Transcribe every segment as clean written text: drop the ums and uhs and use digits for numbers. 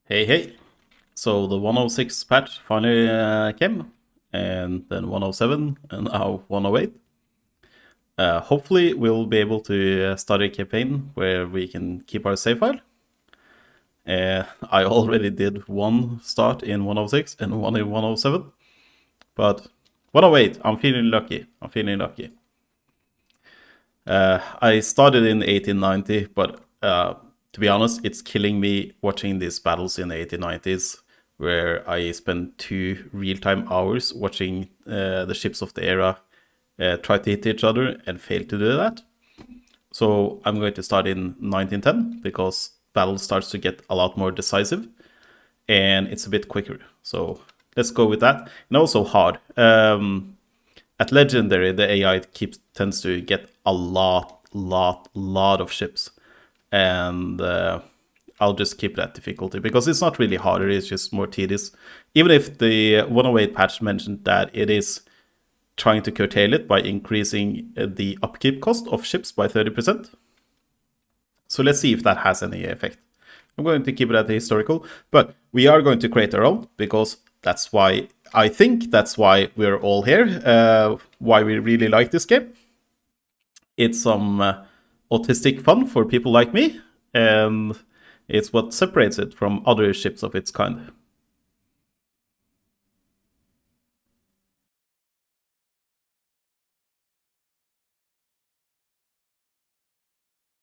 Hey, hey. So the 106 patch finally came, and then 107, and now 108. Hopefully, we'll be able to start a campaign where we can keep our save file. I already did one start in 106 and one in 107, but 108, I'm feeling lucky. I'm feeling lucky. I started in 1890, but to be honest, it's killing me watching these battles in the 1890s, where I spent 2 real-time hours watching the ships of the era try to hit each other and fail to do that. So I'm going to start in 1910 because battle starts to get a lot more decisive and it's a bit quicker. So let's go with that. And also hard. At Legendary, the AI tends to get a lot of ships, and I'll just keep that difficulty because it's not really harder; it's just more tedious. Even if the 108 patch mentioned that it is trying to curtail it by increasing the upkeep cost of ships by 30%. So let's see if that has any effect. I'm going to keep it at the historical, but we are going to create our own because that's why I think that's why we're all here, why we really like this game. It's some autistic fun for people like me, and it's what separates it from other ships of its kind.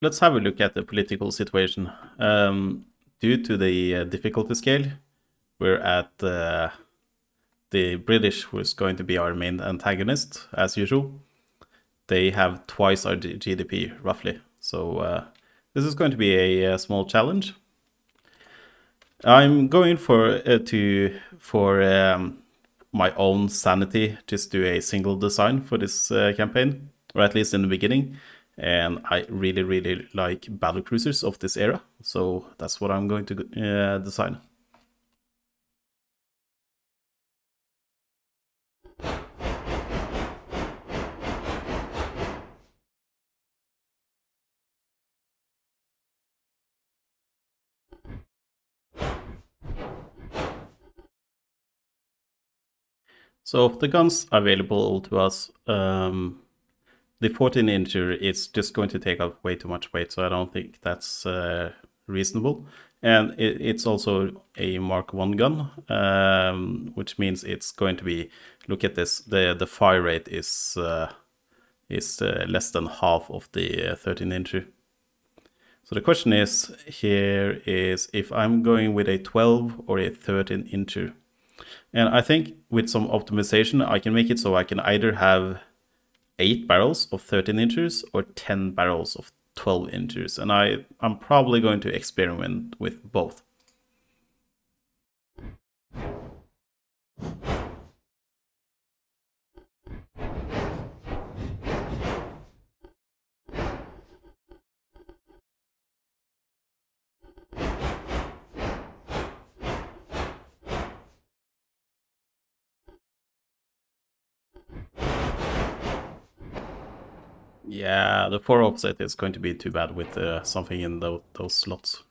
Let's have a look at the political situation. Due to the difficulty scale, we're at the British, who is going to be our main antagonist, as usual. They have twice our GDP, roughly. So this is going to be a small challenge. I'm going for my own sanity, just do a single design for this campaign, or at least in the beginning. And I really like battle cruisers of this era, so that's what I'm going to design. So of the guns available to us, the 14-incher is just going to take up way too much weight, so I don't think that's reasonable. And it's also a Mark 1 gun, which means it's going to be, look at this, the fire rate is less than half of the 13-incher. So the question is here is if I'm going with a 12 or a 13-incher. And I think with some optimization, I can make it so I can either have 8 barrels of 13 inches or 10 barrels of 12 inches. And I'm probably going to experiment with both. Yeah, the 4 offset is going to be too bad with something in those slots.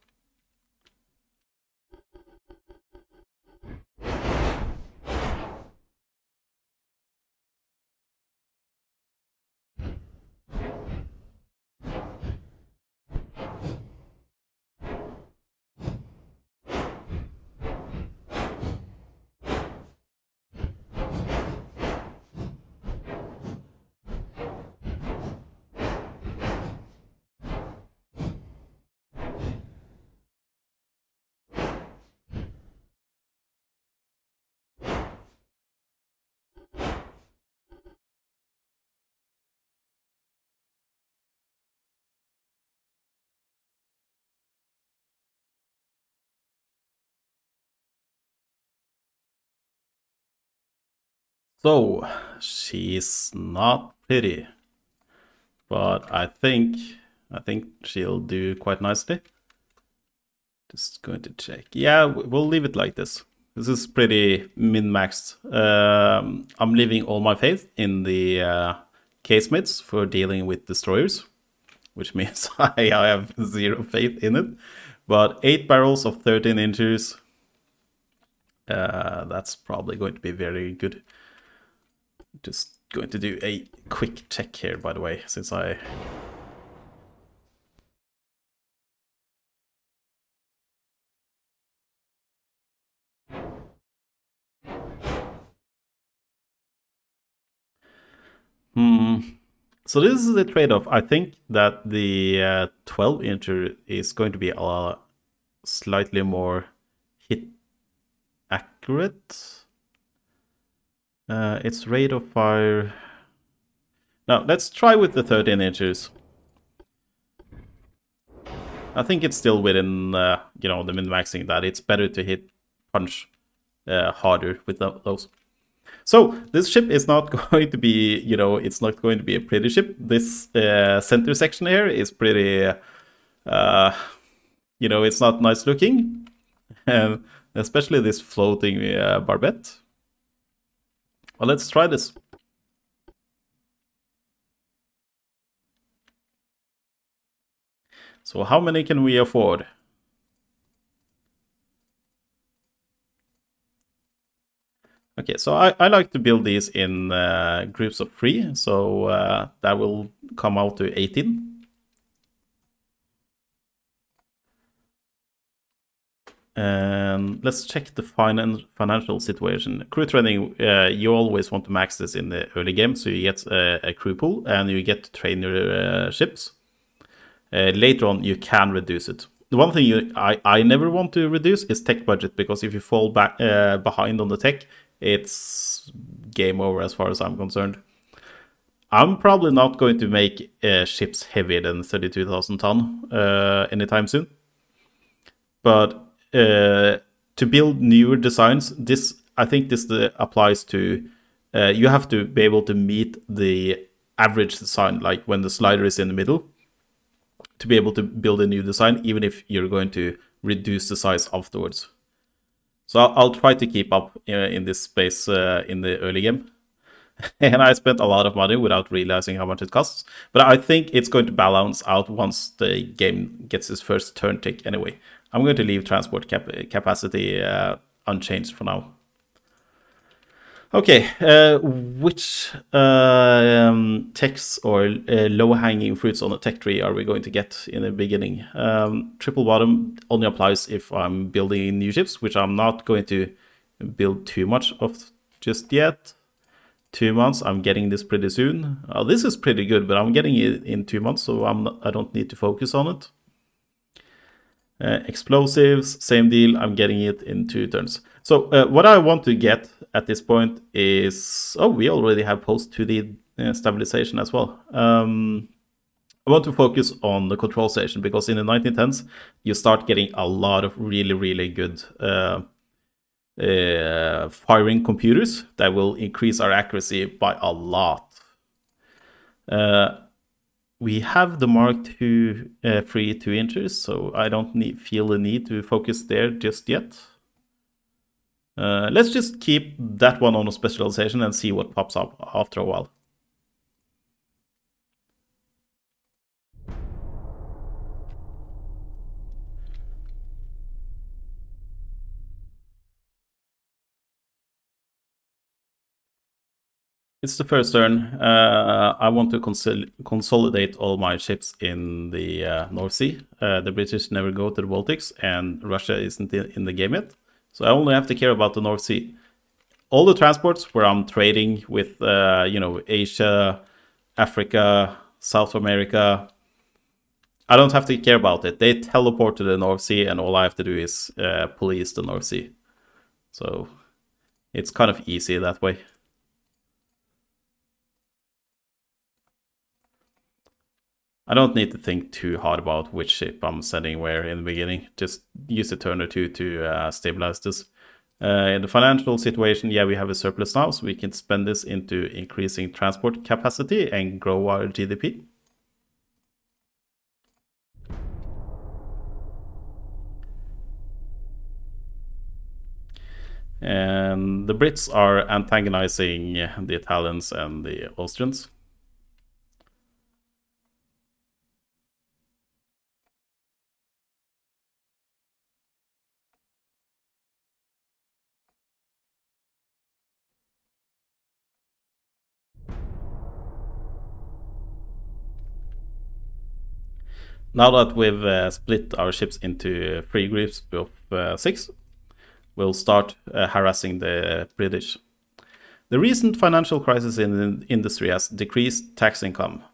So, she's not pretty, but I think she'll do quite nicely. Just going to check. Yeah, we'll leave it like this. This is pretty min-maxed. I'm leaving all my faith in the casemates for dealing with destroyers, which means I have zero faith in it. But 8 barrels of 13 inches, that's probably going to be very good. Just going to do a quick check here, by the way, since I... So this is the trade-off. I think that the 12 incher is going to be a slightly more hit accurate. Its rate of fire. Now let's try with the 13 inches. I think it's still within you know, the min-maxing that it's better to hit punch harder with those. So this ship is not going to be, you know, it's not going to be a pretty ship. This center section here is pretty, you know, it's not nice looking. And especially this floating barbette. Well, let's try this. So how many can we afford? Okay, so I like to build these in groups of 3, so that will come out to 18. And let's check the financial situation. Crew training, you always want to max this in the early game, so you get a crew pool and you get to train your ships. Later on, you can reduce it. The one thing I never want to reduce is tech budget, because if you fall back behind on the tech, it's game over as far as I'm concerned. I'm probably not going to make ships heavier than 32,000 ton anytime soon. But to build newer designs, I think this applies to, you have to be able to meet the average design, like when the slider is in the middle, to be able to build a new design, even if you're going to reduce the size afterwards. So I'll try to keep up in this space in the early game. And I spent a lot of money without realizing how much it costs. But I think it's going to balance out once the game gets its first turn tick anyway. I'm going to leave transport capacity unchanged for now. Okay, which techs or low-hanging fruits on the tech tree are we going to get in the beginning? Triple bottom only applies if I'm building new ships, which I'm not going to build too much of just yet. 2 months, I'm getting this pretty soon. This is pretty good, but I'm getting it in 2 months, so I don't need to focus on it. Explosives, same deal, I'm getting it in 2 turns. So what I want to get at this point is, oh, we already have post 2D stabilization as well. I want to focus on the control station, because in the 1910s, you start getting a lot of really, really good firing computers that will increase our accuracy by a lot. We have the Mark II free 2 inches, so I don't feel the need to focus there just yet. Let's just keep that one on a specialization and see what pops up after a while. It's the first turn. I want to consolidate all my ships in the North Sea. The British never go to the Baltics, and Russia isn't in the game yet. So I only have to care about the North Sea. All the transports where I'm trading with, you know, Asia, Africa, South America, I don't have to care about it. They teleport to the North Sea, and all I have to do is police the North Sea. So it's kind of easy that way. I don't need to think too hard about which ship I'm sending where in the beginning. Just use a turn or two to stabilize this. In the financial situation, yeah, we have a surplus now, so we can spend this into increasing transport capacity and grow our GDP. And the Brits are antagonizing the Italians and the Austrians. Now that we've split our ships into 3 groups of 6, we'll start harassing the British. The recent financial crisis in the industry has decreased tax income.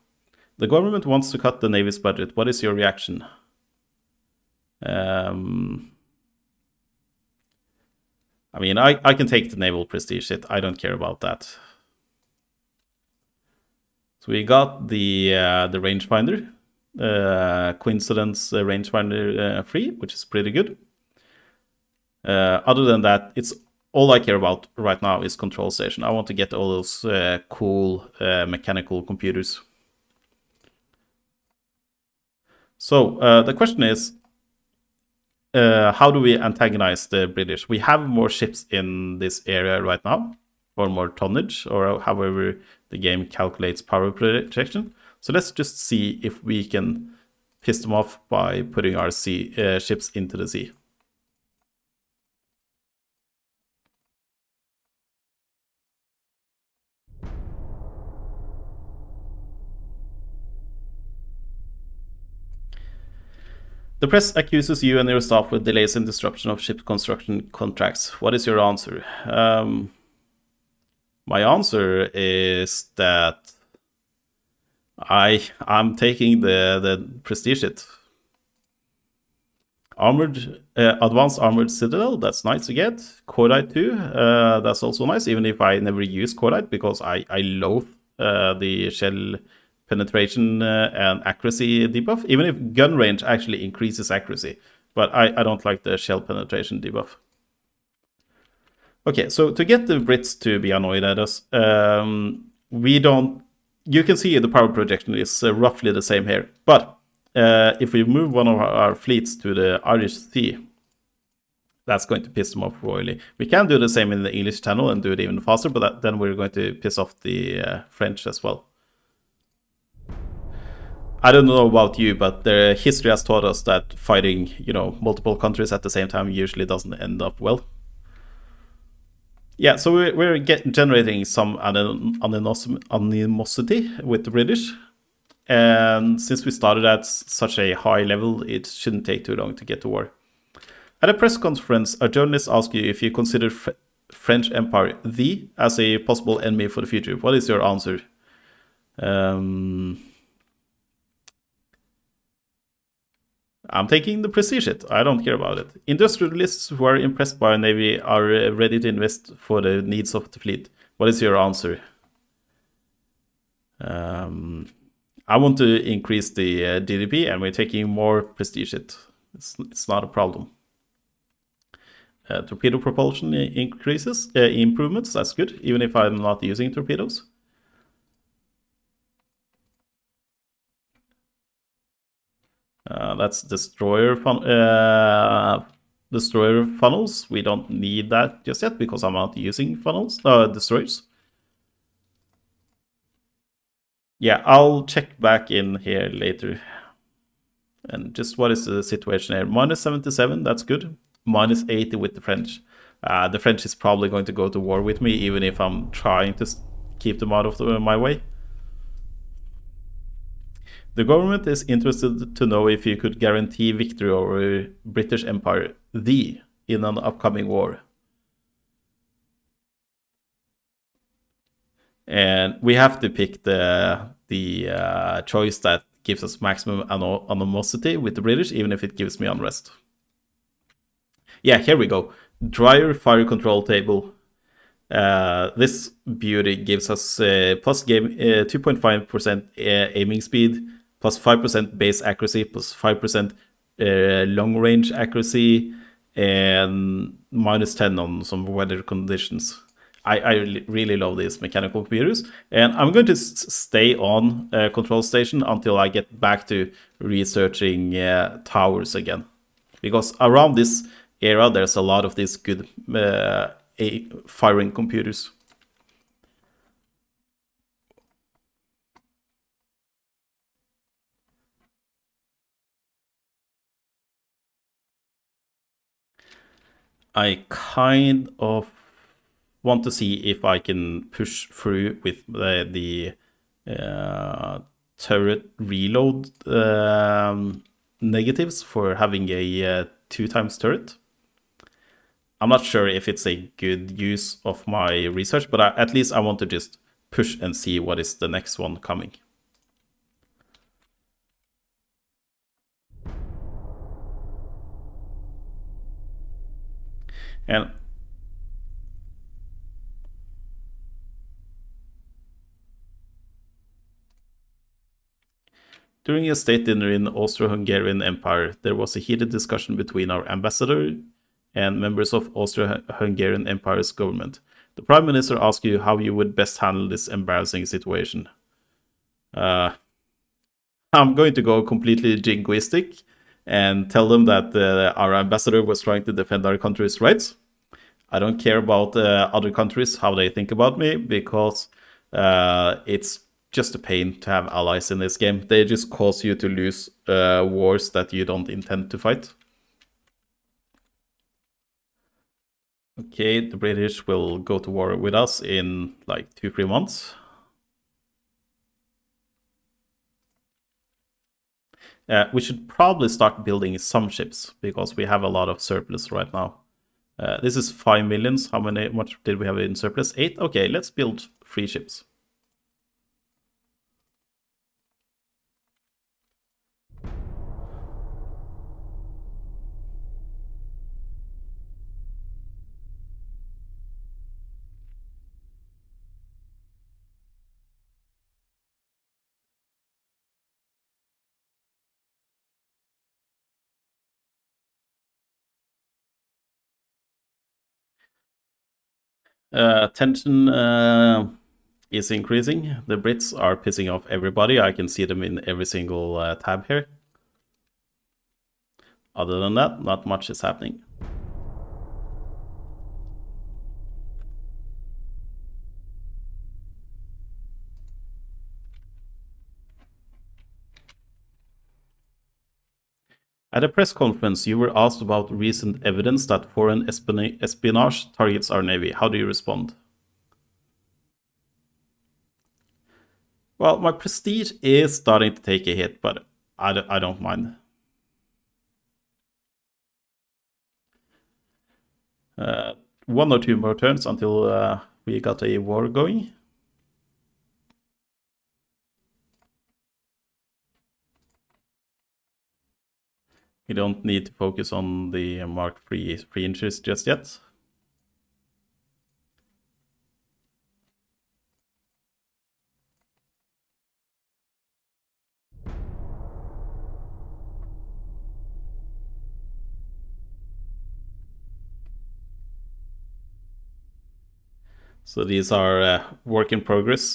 The government wants to cut the Navy's budget. What is your reaction? I mean, I can take the naval prestige hit. I don't care about that. So we got the rangefinder, coincidence rangefinder 3, which is pretty good. Other than that, it's all I care about right now is control station. I want to get all those cool mechanical computers. So the question is, how do we antagonize the British? We have more ships in this area right now, or more tonnage, or however the game calculates power projection. So let's just see if we can piss them off by putting our ships into the sea. The press accuses you and your staff with delays and disruption of ship construction contracts. What is your answer? My answer is that I'm taking the prestige hit. Advanced armored citadel, that's nice to get. Cordite 2, that's also nice, even if I never use Cordite because I loathe the shell penetration and accuracy debuff, even if gun range actually increases accuracy. But I don't like the shell penetration debuff. Okay, so to get the Brits to be annoyed at us, we don't... You can see the power projection is roughly the same here. But if we move one of our fleets to the Irish Sea, that's going to piss them off royally. We can do the same in the English Channel and do it even faster, but then we're going to piss off the French as well. I don't know about you, but the history has taught us that fighting, multiple countries at the same time usually doesn't end up well. Yeah, so we're generating some animosity with the British. And since we started at such a high level, it shouldn't take too long to get to war. At a press conference, a journalist asked you if you consider French Empire as a possible enemy for the future. What is your answer? I'm taking the prestige hit. I don't care about it. Industrialists who are impressed by a navy are ready to invest for the needs of the fleet. What is your answer? I want to increase the GDP, and we're taking more prestige hit. It's not a problem. Torpedo propulsion increases, improvements. That's good, even if I'm not using torpedoes. That's destroyer funnels. We don't need that just yet because I'm not using destroyers. Yeah, I'll check back in here later. And just what is the situation here? Minus 77, that's good. Minus 80 with the French. The French is probably going to go to war with me, even if I'm trying to keep them out of my way. The government is interested to know if you could guarantee victory over British Empire in an upcoming war. And we have to pick the choice that gives us maximum animosity with the British, even if it gives me unrest. Yeah, here we go. Dryer fire control table. This beauty gives us plus 2.5% aiming speed, plus 5% base accuracy, plus 5% long range accuracy, and minus 10 on some weather conditions. I really love these mechanical computers, and I'm going to stay on control station until I get back to researching towers again, because around this era there's a lot of these good firing computers. I kind of want to see if I can push through with the turret reload negatives for having a 2x turret. I'm not sure if it's a good use of my research, but at least I want to just push and see what is the next one coming. And during a state dinner in the Austro-Hungarian Empire, there was a heated discussion between our ambassador and members of Austro-Hungarian Empire's government. The Prime Minister asked you how you would best handle this embarrassing situation. I'm going to go completely jingoistic and tell them that our ambassador was trying to defend our country's rights. I don't care about other countries, how they think about me, because it's just a pain to have allies in this game. They just cause you to lose wars that you don't intend to fight. Okay, the British will go to war with us in like 2-3 months. We should probably start building some ships because we have a lot of surplus right now. This is 5 millions. Much did we have in surplus? 8? Okay, let's build 3 ships. Tension is increasing. The Brits are pissing off everybody. I can see them in every single tab here. Other than that, not much is happening. At a press conference, you were asked about recent evidence that foreign espionage targets our navy. How do you respond? Well, my prestige is starting to take a hit, but I don't mind. One or two more turns until we got a war going. We don't need to focus on the Mark III free interest just yet. So these are work in progress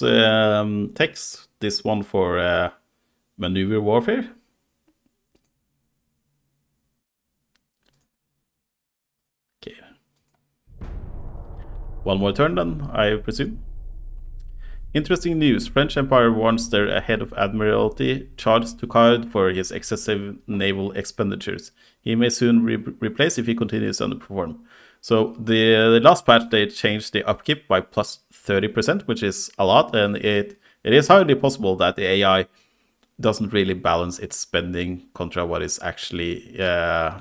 texts. This one for maneuver warfare. Okay. One more turn then, I presume. Interesting news. French Empire warns their head of Admiralty Charles Toucard for his excessive naval expenditures. He may soon replace if he continues to underperform. So the last patch, they changed the upkeep by plus 30%, which is a lot, and it is highly possible that the AI doesn't really balance its spending contra what it's actually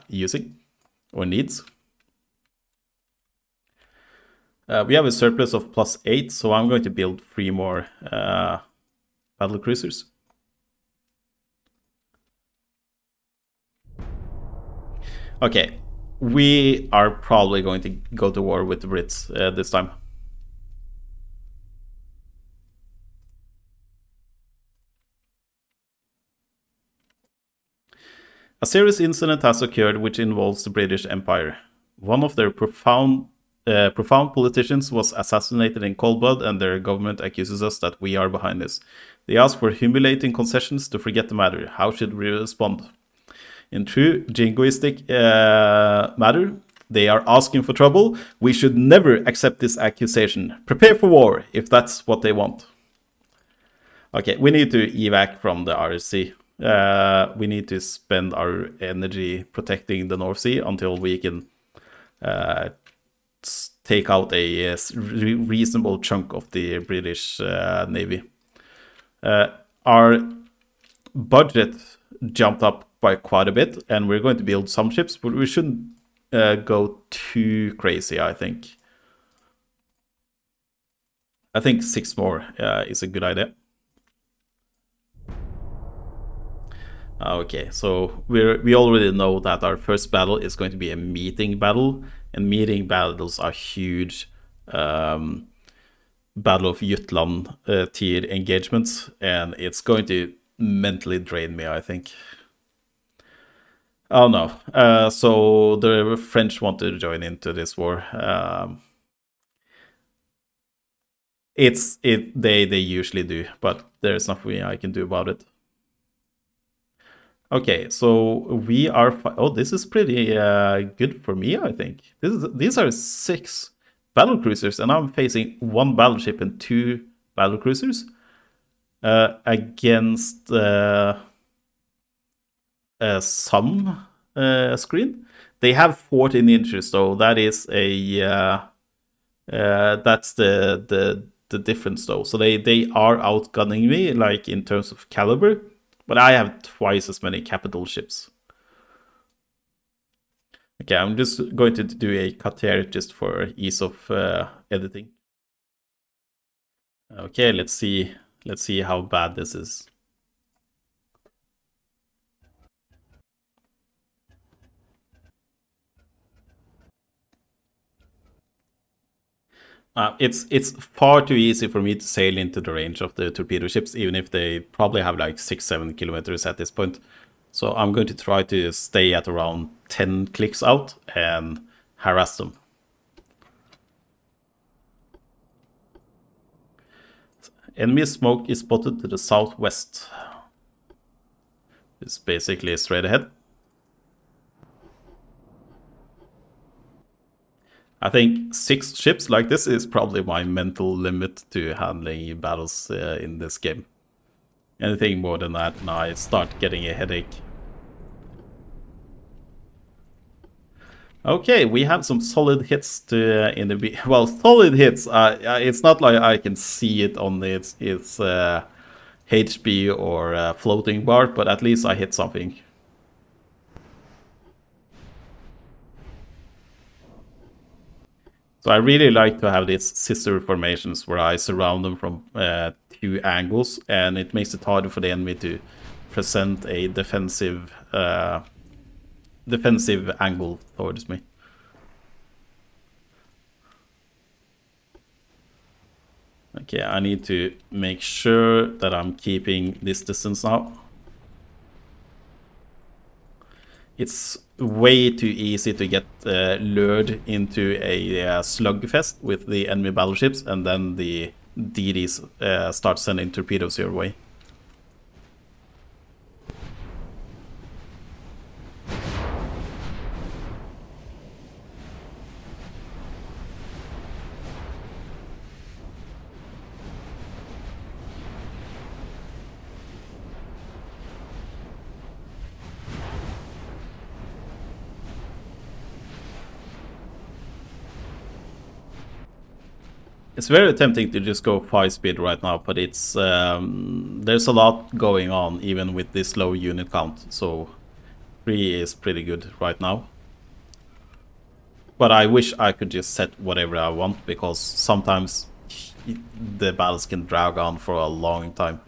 using or needs. We have a surplus of plus 8, so I'm going to build 3 more battle cruisers. Okay, we are probably going to go to war with the Brits this time. A serious incident has occurred which involves the British Empire. One of their profound politicians was assassinated in cold blood, and their government accuses us that we are behind this. They ask for humiliating concessions to forget the matter. How should we respond? In true jingoistic matter, they are asking for trouble. We should never accept this accusation. Prepare for war, if that's what they want. Okay, we need to evac from the RSC. We need to spend our energy protecting the North Sea until we can take out a reasonable chunk of the British Navy. Our budget jumped up by quite a bit, and we're going to build some ships, but we shouldn't go too crazy, I think. I think 6 more is a good idea. Okay, so we already know that our first battle is going to be a meeting battle, and meeting battles are huge. Battle of Jutland tier engagements, and it's going to mentally drain me, I think. Oh no, so the French want to join into this war. They usually do, but there's nothing I can do about it. Okay, so we are. Oh, this is pretty good for me, I think. These are 6 battle cruisers, and I'm facing 1 battleship and 2 battle cruisers against some screen. They have 14 inches, though. That is a that's the difference, though. So they are outgunning me, like in terms of caliber, but I have twice as many capital ships. Okay, I'm just going to do a cut here just for ease of editing. Okay, let's see how bad this is. It's far too easy for me to sail into the range of the torpedo ships, even if they probably have like 6-7 kilometers at this point. So I'm going to try to stay at around 10 clicks out and harass them. Enemy smoke is spotted to the southwest. It's basically straight ahead. I think 6 ships like this is probably my mental limit to handling battles in this game. Anything more than that, and I start getting a headache. Okay, we have some solid hits to in the well, solid hits. It's not like I can see it on its HB or floating bar, but at least I hit something. So I really like to have these sister formations where I surround them from 2 angles, and it makes it harder for the enemy to present a defensive angle towards me. Okay, I need to make sure that I'm keeping this distance now. It's way too easy to get lured into a slugfest with the enemy battleships, and then the DDs start sending torpedoes your way. It's very tempting to just go 5 speed right now, but it's there's a lot going on even with this low unit count, so 3 is pretty good right now. But I wish I could just set whatever I want, because sometimes the battles can drag on for a long time.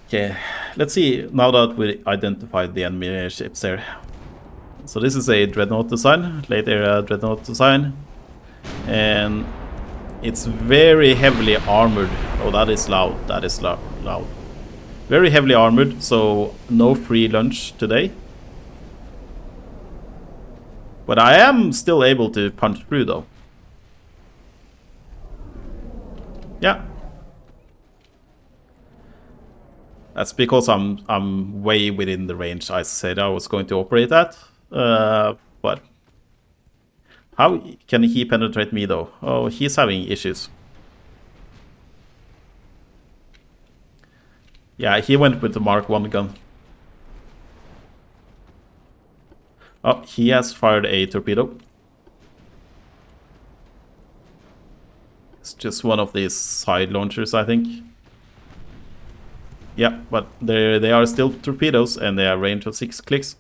Okay, let's see, now that we identified the enemy ships there. So this is a Dreadnought design, late era Dreadnought design, and it's very heavily armored. Oh, that is loud, that is loud. Very heavily armored, so no free lunch today. But I am still able to punch through, though. Yeah. That's because I'm way within the range I said I was going to operate at. But how can he penetrate me, though? Oh, he's having issues. Yeah, he went with the Mark 1 gun. Oh, he has fired a torpedo. It's just one of these side launchers, I think. Yeah, but they are still torpedoes and they are range of 6 clicks.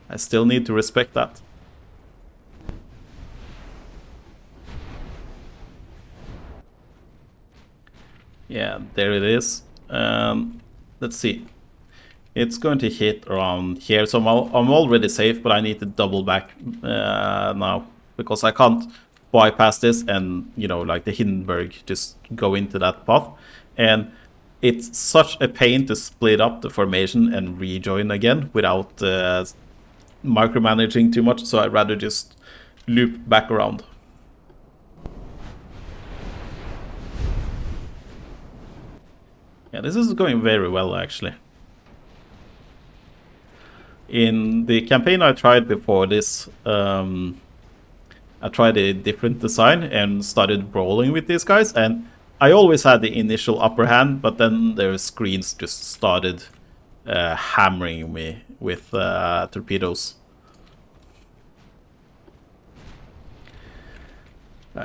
I still need to respect that. Yeah, there it is. Let's see. It's going to hit around here, so I'm already safe, but I need to double back now, because I can't bypass this and, you know, like the Hindenburg, just go into that path. And it's such a pain to split up the formation and rejoin again without micromanaging too much, so I'd rather just loop back around. Yeah, this is going very well, actually. In the campaign I tried before this, I tried a different design and started brawling with these guys, and I always had the initial upper hand, but then their screens just started hammering me with torpedoes.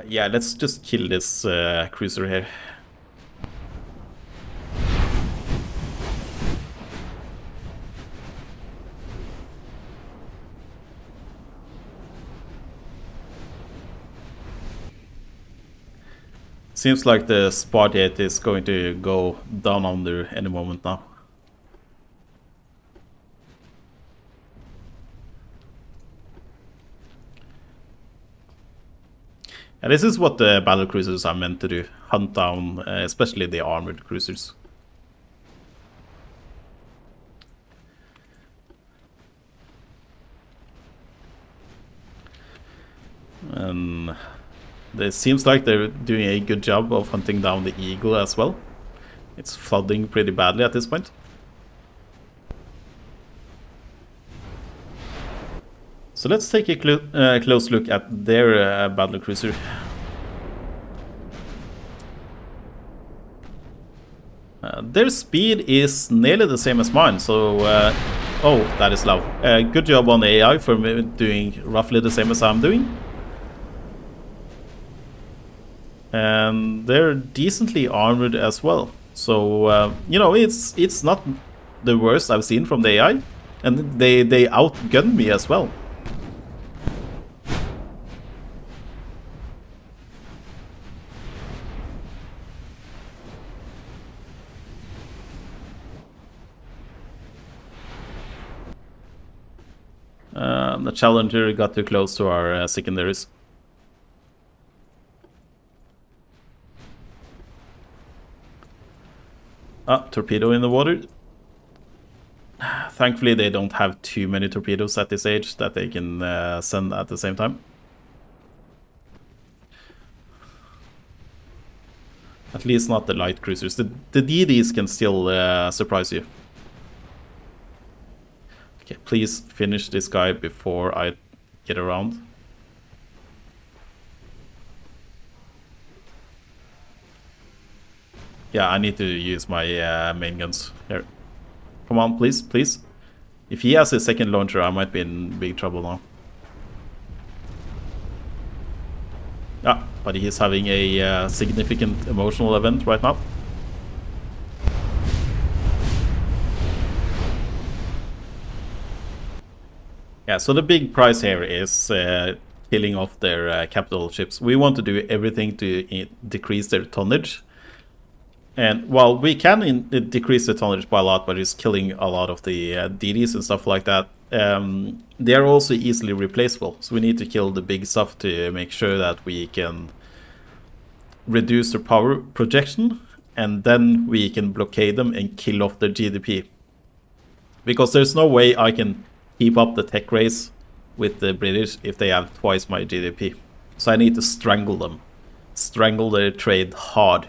Yeah, let's just kill this cruiser here. Seems like the spot jet is going to go down under any moment now. And this is what the battle cruisers are meant to do, hunt down especially the armored cruisers. And it seems like they're doing a good job of hunting down the Eagle as well. It's flooding pretty badly at this point. So let's take a close look at their battle cruiser. Their speed is nearly the same as mine, so... oh, that is loud. Good job on the AI for doing roughly the same as I'm doing. And they're decently armored as well. So, you know, it's not the worst I've seen from the AI. And they outgun me as well. The Challenger got too close to our secondaries. Ah, torpedo in the water. Thankfully, they don't have too many torpedoes at this age that they can send at the same time. At least not the light cruisers. The DDs can still surprise you. Okay, please finish this guy before I get around. Yeah, I need to use my main guns here. Come on, please, please. If he has a second launcher, I might be in big trouble now. Ah, but he is having a significant emotional event right now. Yeah, so the big prize here is killing off their capital ships. We want to do everything to decrease their tonnage. And while we can decrease the tonnage by a lot by just killing a lot of the DDs and stuff like that, they are also easily replaceable. So we need to kill the big stuff to make sure that we can reduce their power projection, and then we can blockade them and kill off their GDP. Because there's no way I can keep up the tech race with the British if they have twice my GDP. So I need to strangle them. Strangle their trade hard.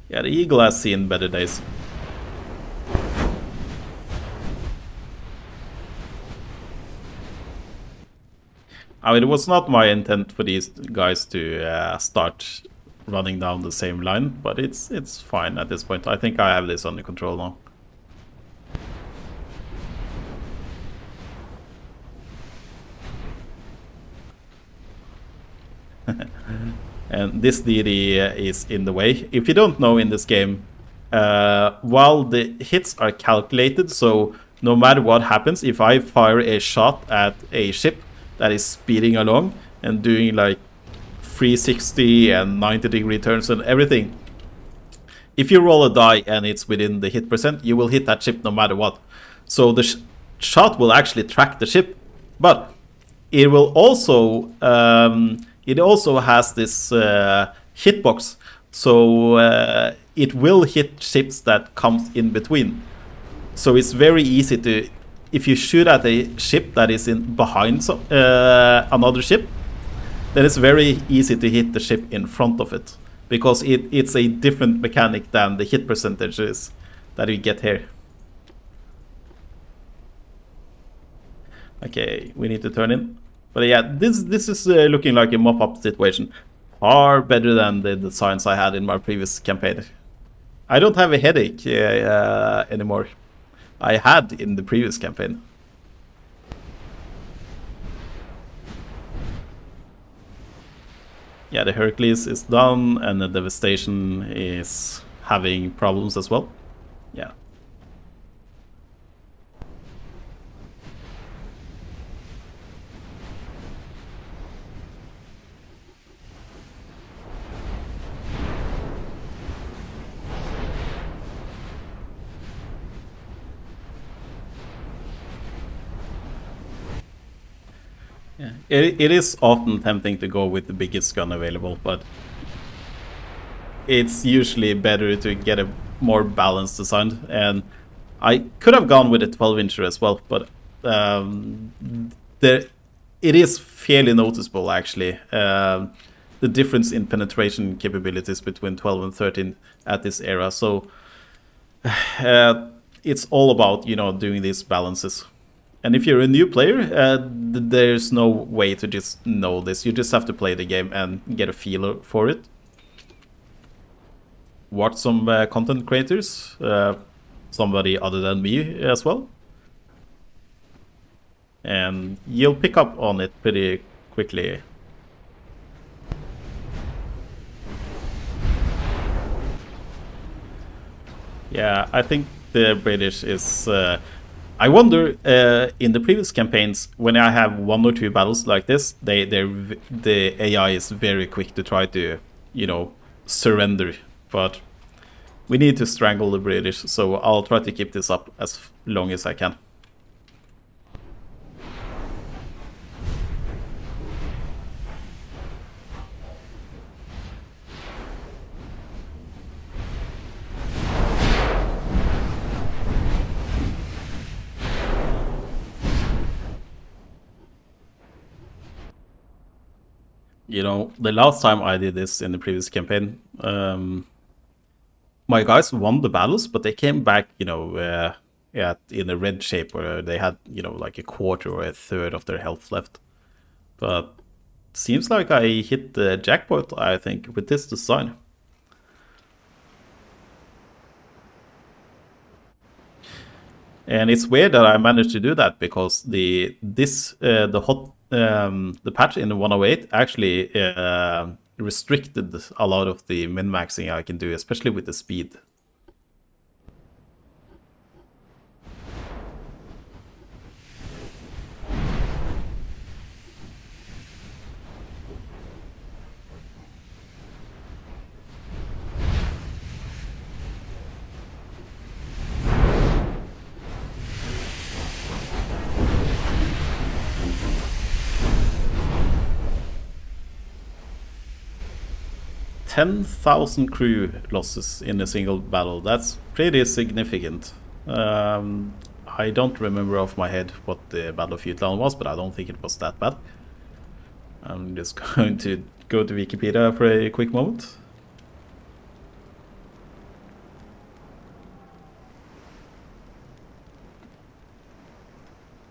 Yeah, the Eagle has seen better days. I mean, it was not my intent for these guys to start running down the same line, but it's fine at this point. I think I have this under control now. And this deity is in the way. If you don't know in this game, while the hits are calculated, so no matter what happens, if I fire a shot at a ship that is speeding along and doing like 360 and 90-degree turns and everything, if you roll a die and it's within the hit percent, you will hit that ship no matter what. So the shot will actually track the ship, but it will also it also has this hitbox, so it will hit ships that comes in between. So it's very easy to, if you shoot at a ship that is in behind another ship, then it's very easy to hit the ship in front of it, because it's a different mechanic than the hit percentages that you get here. Okay, we need to turn in. But yeah, this is looking like a mop-up situation. Far better than the designs I had in my previous campaign. I don't have a headache anymore. I had in the previous campaign. Yeah, the Hercules is done, and the Devastation is having problems as well. Yeah. Yeah, it is often tempting to go with the biggest gun available, but it's usually better to get a more balanced design. And I could have gone with a 12-incher as well, but it is fairly noticeable actually, the difference in penetration capabilities between 12 and 13 at this era. So it's all about, you know, doing these balances. And if you're a new player, there's no way to just know this. You just have to play the game and get a feel for it. Watch some content creators, somebody other than me as well. And you'll pick up on it pretty quickly. Yeah, I think the British is... I wonder, in the previous campaigns, when I have 1 or 2 battles like this, the AI is very quick to try to, you know, surrender. But we need to strangle the British, so I'll try to keep this up as long as I can. You know, the last time I did this in the previous campaign, my guys won the battles, but they came back, you know, in a red shape, where they had, you know, like a quarter or a third of their health left. But seems like I hit the jackpot, I think, with this design. And it's weird that I managed to do that, because the patch in the 108 actually restricted a lot of the min-maxing I can do, especially with the speed. $10,000 crew losses in a single battle. That's pretty significant. I don't remember off my head what the Battle of Jutland was, but I don't think it was that bad. I'm just going to go to Wikipedia for a quick moment.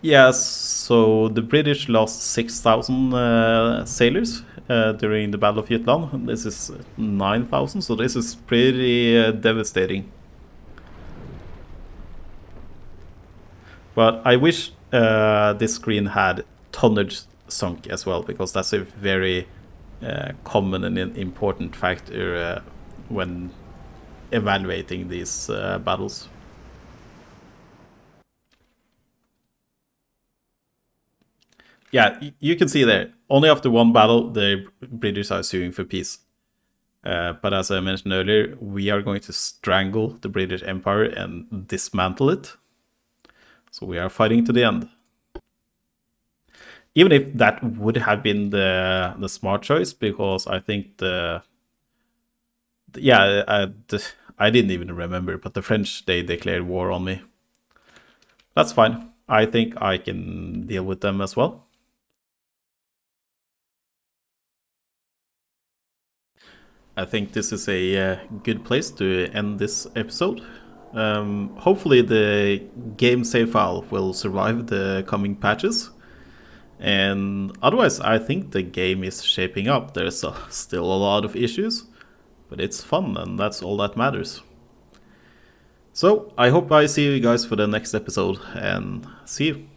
Yes, so the British lost 6,000 sailors during the Battle of Jutland. This is 9,000, so this is pretty devastating. But I wish this screen had tonnage sunk as well, because that's a very common and important factor when evaluating these battles. Yeah, you can see there, only after one battle the British are suing for peace. But as I mentioned earlier, we are going to strangle the British Empire and dismantle it. So we are fighting to the end. Even if that would have been the smart choice, because I think I didn't even remember, but the French, they declared war on me. That's fine. I think I can deal with them as well. I think this is a good place to end this episode. Hopefully the game save file will survive the coming patches. And otherwise, I think the game is shaping up. There's still a lot of issues, but it's fun, and that's all that matters. So I hope I see you guys for the next episode, and see you.